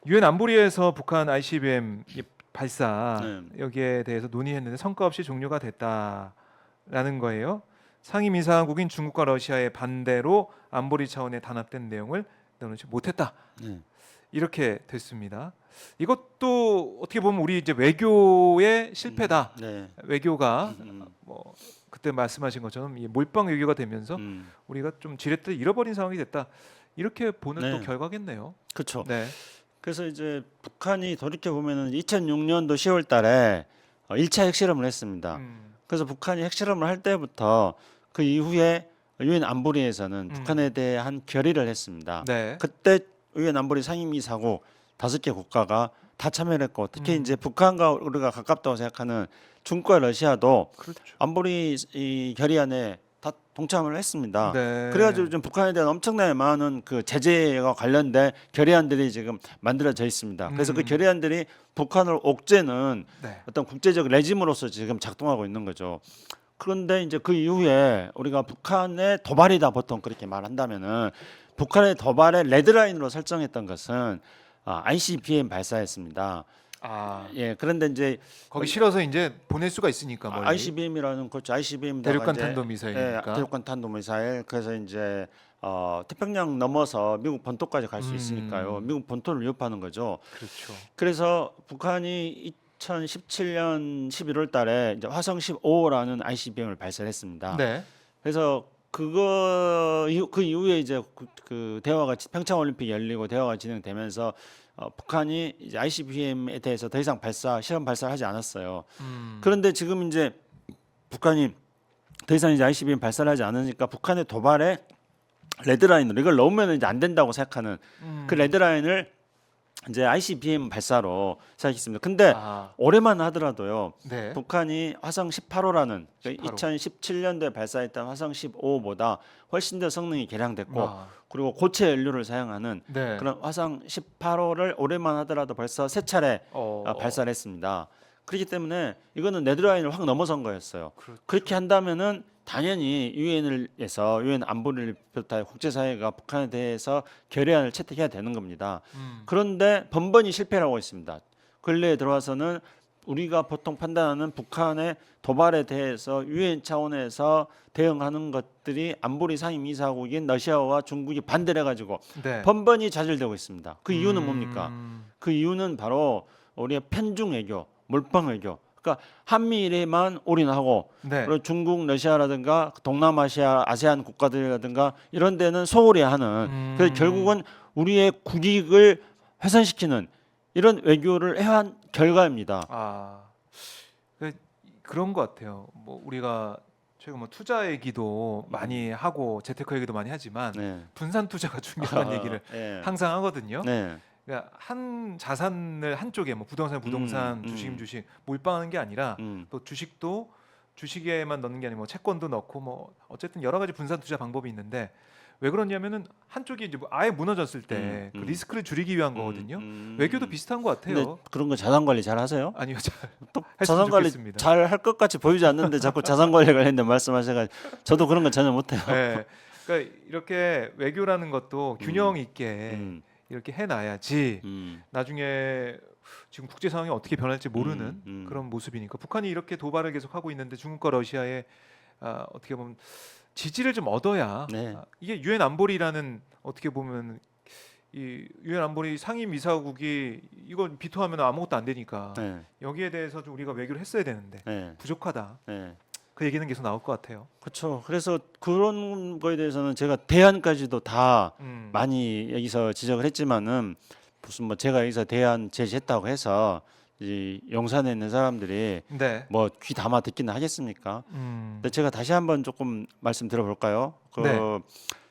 유엔 안보리에서 북한 ICBM 발사 네. 여기에 대해서 논의했는데 성과 없이 종료가 됐다라는 거예요. 상임이사국인 중국과 러시아의 반대로 안보리 차원의 단합된 내용을 내놓지 못했다. 네. 이렇게 됐습니다. 이것도 어떻게 보면 우리 이제 외교의 실패다. 네. 외교가 뭐 그때 말씀하신 것처럼 이 몰빵 외교가 되면서 우리가 좀 지렛대를 잃어버린 상황이 됐다. 이렇게 보는 또 네. 결과겠네요. 그렇죠. 네. 그래서 이제 북한이 돌이켜 보면은 2006년도 10월달에 1차 핵실험을 했습니다. 그래서 북한이 핵실험을 할 때부터 그 이후에 유엔 안보리에서는 북한에 대한 결의를 했습니다. 네. 그때 유엔 안보리 상임이사국 5개 국가가 다 참여를 했고, 특히 이제 북한과 우리가 가깝다고 생각하는 중국과 러시아도 그렇죠. 안보리 이 결의안에 다 동참을 했습니다. 네. 그래가지고 좀 북한에 대한 엄청나게 많은 그 제재와 관련된 결의안들이 지금 만들어져 있습니다. 그래서 그 결의안들이 북한을 옥죄는 네. 어떤 국제적 레짐으로서 지금 작동하고 있는 거죠. 그런데 이제 그 이후에 우리가 북한의 도발이다 보통 그렇게 말한다면은, 북한의 도발의 레드라인으로 설정했던 것은 ICBM 발사였습니다. 아, 예, 그런데 이제 거기 실어서 이제 보낼 수가 있으니까 멀리. ICBM이라는 그렇죠. ICBM 대륙간 탄도미사일이니까. 대륙간 탄도미사일. 그래서 이제 태평양 넘어서 미국 본토까지 갈 수 있으니까요. 미국 본토를 위협하는 거죠. 그렇죠. 그래서 북한이 2017년 11월 달에 이제 화성 15라는 ICBM을 발사했습니다. 네. 그래서 그 이후에 이제 그 대화가 평창 올림픽이 열리고 대화가 진행되면서 북한이 이제 ICBM에 대해서 더 이상 실험 발사를 하지 않았어요. 그런데 지금 이제 북한이 더 이상 이제 ICBM 발사를 하지 않으니까 북한의 도발에 레드라인으로 이걸 넣으면 이제 안 된다고 생각하는 그 레드라인을 이제 ICBM 발사로 생각했습니다. 근데 아, 올해만 하더라도요. 네. 북한이 화성 18호라는 18호. 2017년도에 발사했던 화성 15보다 훨씬 더 성능이 개량됐고, 아, 그리고 고체 연료를 사용하는 네. 그런 화성 18호를 올해만 하더라도 벌써 3차례 어, 발사를 했습니다. 그렇기 때문에 이거는 레드라인을 확 넘어선 거였어요. 그렇죠. 그렇게 한다면은 당연히 유엔에서 유엔 안보리를 비롯하여 국제사회가 북한에 대해서 결의안을 채택해야 되는 겁니다. 그런데 번번이 실패를 하고 있습니다. 근래에 들어와서는 우리가 보통 판단하는 북한의 도발에 대해서 유엔 차원에서 대응하는 것들이 안보리 상임이사국인 러시아와 중국이 반대를 해가지고 네. 번번이 좌절되고 있습니다. 그 이유는 뭡니까? 음, 그 이유는 바로 우리의 편중 외교, 몰빵 외교. 그러니까 한미일에만 올인하고, 네. 그리고 중국, 러시아라든가 동남아시아, 아세안 국가들이라든가 이런 데는 소홀히 하는. 그래서 결국은 우리의 국익을 훼손시키는 이런 외교를 해한 결과입니다. 아, 그런 것 같아요. 뭐 우리가 최근 뭐 투자 얘기도 많이 하고 재테크 얘기도 많이 하지만 네. 분산 투자가 중요한 얘기를 네. 항상 하거든요. 네. 그러니까 한 자산을 한쪽에 뭐 부동산, 주식 몰빵하는 게 아니라 또 주식도 주식에만 넣는 게 아니고 뭐 채권도 넣고 뭐 어쨌든 여러 가지 분산 투자 방법이 있는데 왜 그러냐면은 한쪽이 이제 뭐 아예 무너졌을 때 그 리스크를 줄이기 위한 거거든요. 외교도 비슷한 것 근데 같아요. 그런 거 자산 관리 잘 하세요? 아니요, 또 했으면 자산 관리 좋겠습니다. 잘 할 것 같이 보이지 않는데 자꾸 자산 관리 관련된 말씀하셔가지고 저도 그런 거 전혀 못해요. 네, 그러니까 이렇게 외교라는 것도 균형 있게 음, 이렇게 해놔야지 나중에 지금 국제 상황이 어떻게 변할지 모르는 그런 모습이니까 북한이 이렇게 도발을 계속하고 있는데 중국과 러시아의 어떻게 보면 지지를 좀 얻어야 네. 이게 유엔 안보리라는 어떻게 보면 이 유엔 안보리 상임이사국이 이걸 비토하면 아무것도 안 되니까 네. 여기에 대해서 좀 우리가 외교를 했어야 되는데 네. 부족하다. 네. 그 얘기는 계속 나올 것 같아요. 그렇죠. 그래서 그런 거에 대해서는 제가 대안까지도 다 음. 많이 여기서 지적을 했지만은, 무슨 뭐 제가 여기서 대안 제시했다고 해서 이 용산에 있는 사람들이 네. 뭐 귀 담아 듣기는 하겠습니까? 근데 제가 다시 한번 조금 말씀 드려볼까요? 네.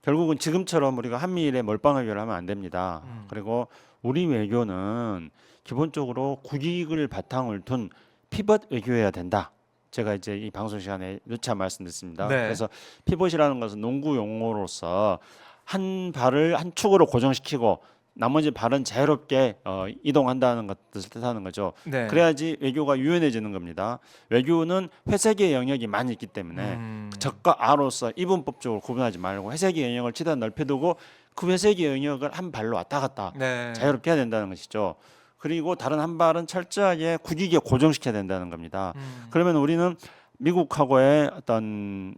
결국은 지금처럼 우리가 한미일에 몰빵 외교를 하면 안 됩니다. 그리고 우리 외교는 기본적으로 국익을 바탕을 둔 피벗 외교해야 된다. 제가 이제 이 방송 시간에 누차 말씀드렸습니다. 네. 그래서 피벗이라는 것은 농구 용어로서 한 발을 한 축으로 고정시키고 나머지 발은 자유롭게 이동한다는 것을 뜻하는 거죠. 네. 그래야지 외교가 유연해지는 겁니다. 외교는 회색의 영역이 많이 있기 때문에 적과 아로서 이분법적으로 구분하지 말고 회색의 영역을 최대한 넓혀두고 그 회색의 영역을 한 발로 왔다 갔다 네. 자유롭게 해야 된다는 것이죠. 그리고 다른 한 발은 철저하게 국익에 고정시켜야 된다는 겁니다. 그러면 우리는 미국하고의 어떤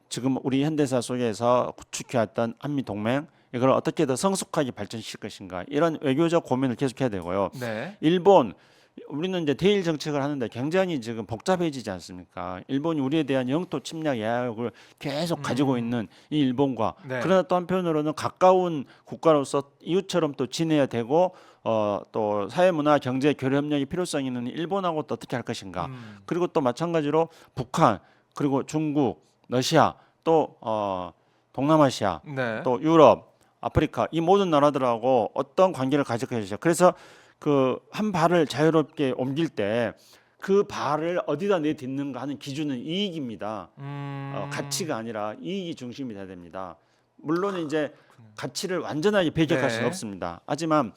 지금 우리 현대사 속에서 구축해왔던 한미 동맹 이걸 어떻게 더 성숙하게 발전시킬 것인가 이런 외교적 고민을 계속해야 되고요. 네. 일본 우리는 이제 대일 정책을 하는데 굉장히 지금 복잡해지지 않습니까? 일본이 우리에 대한 영토 침략 야욕을 계속 가지고 있는 이 일본과 네. 그러나 또 한편으로는 가까운 국가로서 이웃처럼 또 지내야 되고 또 사회 문화 경제 교류 협력이 필요성이 있는 일본하고 또 어떻게 할 것인가? 그리고 또 마찬가지로 북한 그리고 중국, 러시아 또 동남아시아 네. 또 유럽, 아프리카 이 모든 나라들하고 어떤 관계를 가질 것이죠. 그래서 그 한 발을 자유롭게 옮길 때 그 발을 어디다 내딛는가 하는 기준은 이익입니다. 가치가 아니라 이익이 중심이 돼야 됩니다. 물론 이제 가치를 완전하게 배격할 수는 네. 없습니다. 하지만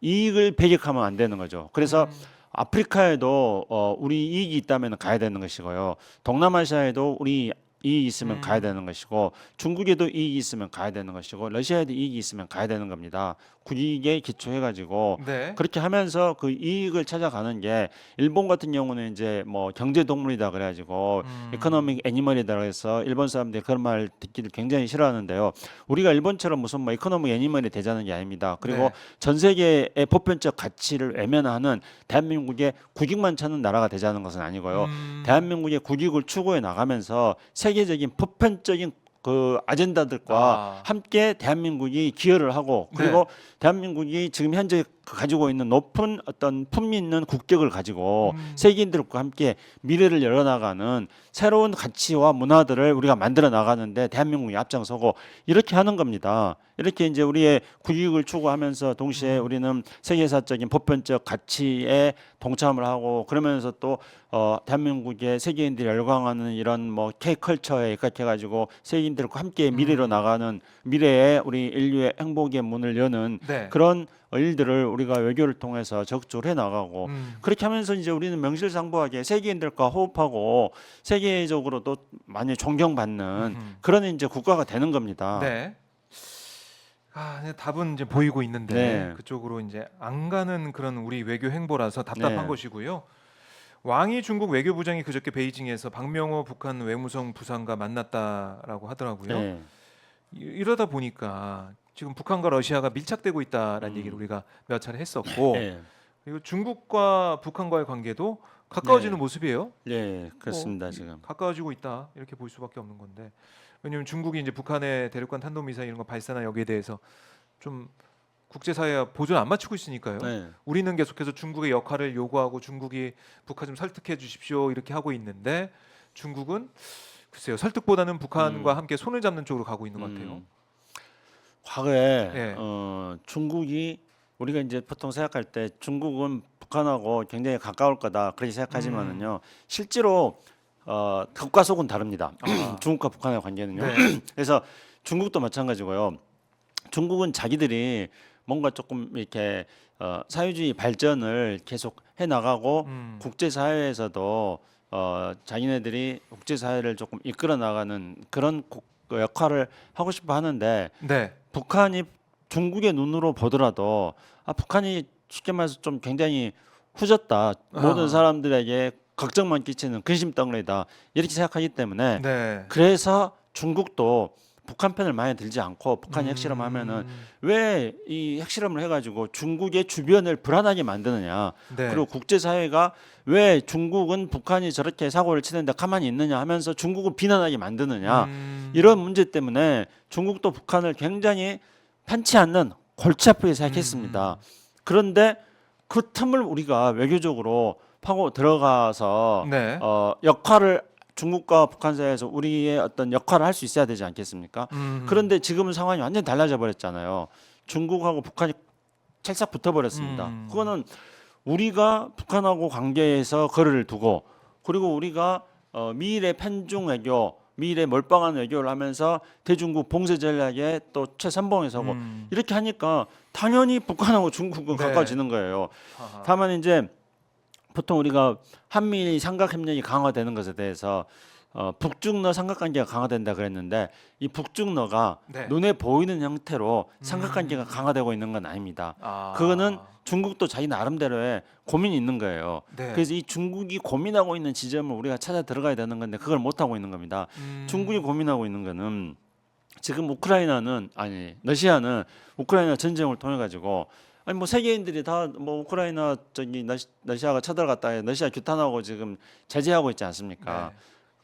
이익을 배격하면 안 되는 거죠. 그래서 아프리카에도 우리 이익이 있다면 가야 되는 것이고요. 동남아시아에도 우리 이익이 있으면 가야 되는 것이고 중국에도 이익이 있으면 가야 되는 것이고 러시아에도 이익이 있으면 가야 되는 겁니다. 국익에 기초해가지고 네. 그렇게 하면서 그 이익을 찾아가는 게 일본 같은 경우는 이제 뭐 경제 동물이다 그래가지고 이코노믹 애니멀이다 그래서 일본 사람들이 그런 말 듣기를 굉장히 싫어하는데요. 우리가 일본처럼 무슨 뭐 이코노믹 애니멀이 되자는 게 아닙니다. 그리고 네. 전 세계의 보편적 가치를 외면하는 대한민국의 국익만 찾는 나라가 되자는 것은 아니고요. 대한민국의 국익을 추구해 나가면서 세계적인 보편적인 그 아젠다들과 함께 대한민국이 기여를 하고 그리고 대한민국이 지금 현재 가지고 있는 높은 어떤 품위 있는 국격을 가지고 세계인들과 함께 미래를 열어나가는 새로운 가치와 문화들을 우리가 만들어 나가는데 대한민국이 앞장서고 이렇게 하는 겁니다. 이렇게 이제 우리의 국익을 추구하면서 동시에 우리는 세계사적인 보편적 가치에 동참을 하고 그러면서 또 대한민국의 세계인들이 열광하는 이런 뭐 K컬처에 입각해가지고 세계인들과 함께 미래로 나가는 미래의 우리 인류의 행복의 문을 여는 네. 그런 일들을 우리가 외교를 통해서 적극적으로 해 나가고 그렇게 하면서 이제 우리는 명실상부하게 세계인들과 호흡하고 세계적으로도 많이 존경받는 그런 이제 국가가 되는 겁니다. 네. 근데 답은 이제 보이고 있는데 네. 그쪽으로 이제 안 가는 그런 우리 외교 행보라서 답답한 네. 것이고요. 왕이 중국 외교부장이 그저께 베이징에서 박명호 북한 외무성 부상과 만났다라고 하더라고요. 네. 이러다 보니까 지금 북한과 러시아가 밀착되고 있다라는 얘기를 우리가 몇 차례 했었고 네. 그리고 중국과 북한과의 관계도 가까워지는 네. 모습이에요. 네, 그렇습니다. 지금. 가까워지고 있다 이렇게 볼 수밖에 없는 건데 왜냐하면 중국이 이제 북한의 대륙간 탄도미사일 이런 거 발사나 여기에 대해서 좀 국제사회와 보존 안 맞추고 있으니까요. 네. 우리는 계속해서 중국의 역할을 요구하고 중국이 북한 좀 설득해 주십시오 이렇게 하고 있는데 중국은 글쎄요 설득보다는 북한과 함께 손을 잡는 쪽으로 가고 있는 것 같아요. 과거에 예. 중국이 우리가 이제 보통 생각할 때 중국은 북한하고 굉장히 가까울 거다 그렇게 생각하지만은요 실제로 겉과 속은 다릅니다. 중국과 북한의 관계는요. 네. 그래서 중국도 마찬가지고요. 중국은 자기들이 뭔가 조금 이렇게 사회주의 발전을 계속 해 나가고 국제사회에서도 자기네들이 국제사회를 조금 이끌어 나가는 그런 그 역할을 하고 싶어 하는데 네. 북한이 중국의 눈으로 보더라도 북한이 쉽게 말해서 좀 굉장히 후졌다. 모든 사람들에게 걱정만 끼치는 근심 덩어리다. 이렇게 생각하기 때문에 네. 그래서 중국도 북한 편을 많이 들지 않고 북한이 핵실험하면은 왜 이 핵실험을 해가지고 중국의 주변을 불안하게 만드느냐. 네. 그리고 국제사회가 왜 중국은 북한이 저렇게 사고를 치는데 가만히 있느냐 하면서 중국을 비난하게 만드느냐. 이런 문제 때문에 중국도 북한을 굉장히 편치 않는 골치 아프게 생각했습니다. 그런데 그 틈을 우리가 외교적으로 파고 들어가서 네. 역할을 중국과 북한 사이에서 우리의 어떤 역할을 할 수 있어야 되지 않겠습니까? 그런데 지금은 상황이 완전히 달라져 버렸잖아요. 중국하고 북한이 찰싹 붙어버렸습니다. 그거는 우리가 북한하고 관계에서 거리를 두고 그리고 우리가 미일의 편중 외교, 미일의 몰빵한 외교를 하면서 대중국 봉쇄 전략에 또 최선봉에 서고 이렇게 하니까 당연히 북한하고 중국은 네. 가까워지는 거예요. 아하. 다만 이제 보통 우리가 한미 삼각 협력이 강화되는 것에 대해서 북중러 삼각관계가 강화된다 그랬는데 이 북중러가 네. 눈에 보이는 형태로 삼각관계가 강화되고 있는 건 아닙니다. 아. 그거는 중국도 자기 나름대로의 고민이 있는 거예요. 네. 그래서 이 중국이 고민하고 있는 지점을 우리가 찾아 들어가야 되는 건데 그걸 못 하고 있는 겁니다. 중국이 고민하고 있는 거는 지금 러시아는 우크라이나 전쟁을 통해 가지고 아니 뭐 세계인들이 다 뭐 우크라이나 저기 러시아가 쳐들어갔다 해 러시아 규탄하고 지금 제재하고 있지 않습니까? 네.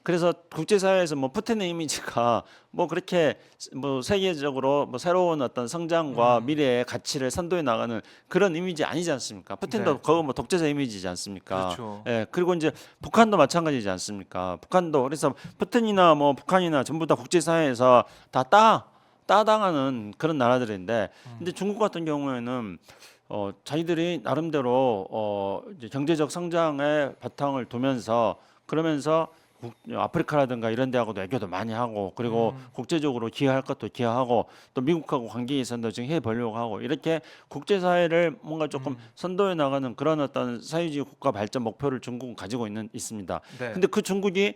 그래서 국제사회에서 뭐 푸틴의 이미지가 뭐 그렇게 뭐 세계적으로 뭐 새로운 어떤 성장과 미래의 가치를 선도해 나가는 그런 이미지 아니지 않습니까? 푸틴도 네. 그거 뭐 독재자 이미지지 않습니까? 그렇죠. 예, 그리고 이제 북한도 마찬가지지 않습니까? 북한도 그래서 푸틴이나 뭐 북한이나 전부 다 국제사회에서 다 따당하는 그런 나라들인데, 근데 중국 같은 경우에는 자기들이 나름대로 이제 경제적 성장의 바탕을 두면서 그러면서 아프리카라든가 이런 데하고도 외교도 많이 하고 그리고 국제적으로 기여할 것도 기여하고 또 미국하고 관계 개선도 지금 해보려고 하고 이렇게 국제사회를 뭔가 조금 선도해 나가는 그런 어떤 사회주의 국가 발전 목표를 중국은 가지고 있습니다. 네. 근데 그 중국이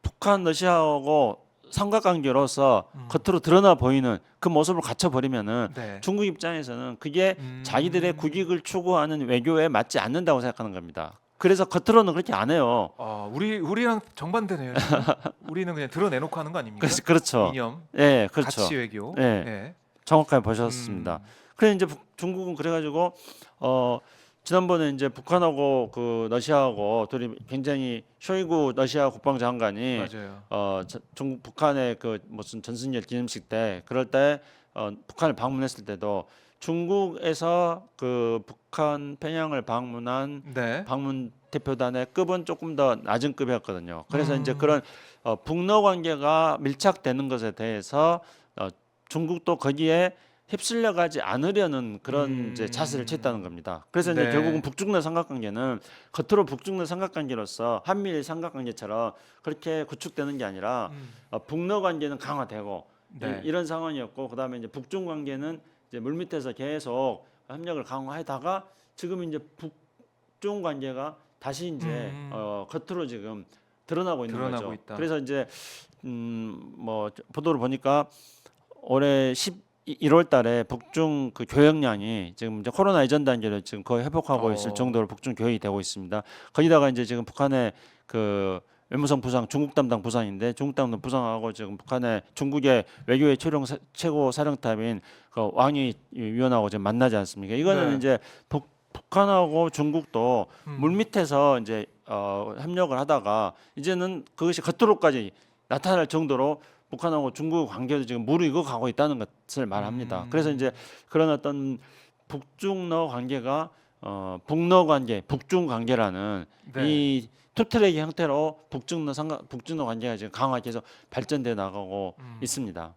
북한, 러시아하고 삼각관계로서 겉으로 드러나 보이는 그 모습을 갖춰버리면은 네. 중국 입장에서는 그게 자기들의 국익을 추구하는 외교에 맞지 않는다고 생각하는 겁니다. 그래서 겉으로는 그렇게 안 해요. 우리랑 정반대네요. 지금. 우리는 그냥 드러내놓고 하는 거 아닙니까? 그렇죠. 이념, 예, 그렇죠. 가치 외교. 예. 네. 정확하게 보셨습니다. 그래서 이제 중국은 그래가지고 지난번에 이제 북한하고 그 러시아하고 둘이 굉장히 쇼이구 러시아 국방장관이 맞아요. 중국 북한의 그 무슨 전승절 기념식 때 그럴 때 북한을 방문했을 때도 중국에서 그 북한 평양을 방문한 네. 방문 대표단의 급은 조금 더 낮은 급이었거든요. 그래서 이제 그런 북러 관계가 밀착되는 것에 대해서 중국도 거기에 휩쓸려 가지 않으려는 그런 이제 자세를 취했다는 겁니다. 그래서 이제 네. 결국은 북중러 삼각관계는 겉으로 북중러 삼각관계로서 한미일 삼각관계처럼 그렇게 구축되는 게 아니라 북러 관계는 강화되고 네. 이런 상황이었고 그다음에 이제 북중 관계는 이제 물밑에서 계속 협력을 강화하다가 지금 이제 북중 관계가 다시 이제 겉으로 지금 드러나고 있는 거죠. 있다. 그래서 이제 뭐 보도를 보니까 올해 1월 달에 북중 그 교역량이 지금 이제 코로나 이전 단계를 지금 거의 회복하고 있을 정도로 북중 교역이 되고 있습니다. 거기다가 이제 지금 북한의 그 외무성 부상 중국 담당 부상인데 중국 담당 부상하고 지금 중국의 외교의 최고 사령탑인 그 왕이 위원하고 지금 만나지 않습니까? 이거는 네. 이제 북한하고 중국도 물밑에서 이제 협력을 하다가 이제는 그것이 겉으로까지 나타날 정도로 북한하고 중국 관계도 지금 무르익어 가고 있다는 것을 말합니다. 그래서 이제 그런 어떤 북중러 관계가 북러 관계, 북중 관계라는 네. 이 투트랙의 형태로 북중러 관계가 지금 강화해서 발전돼 나가고 있습니다.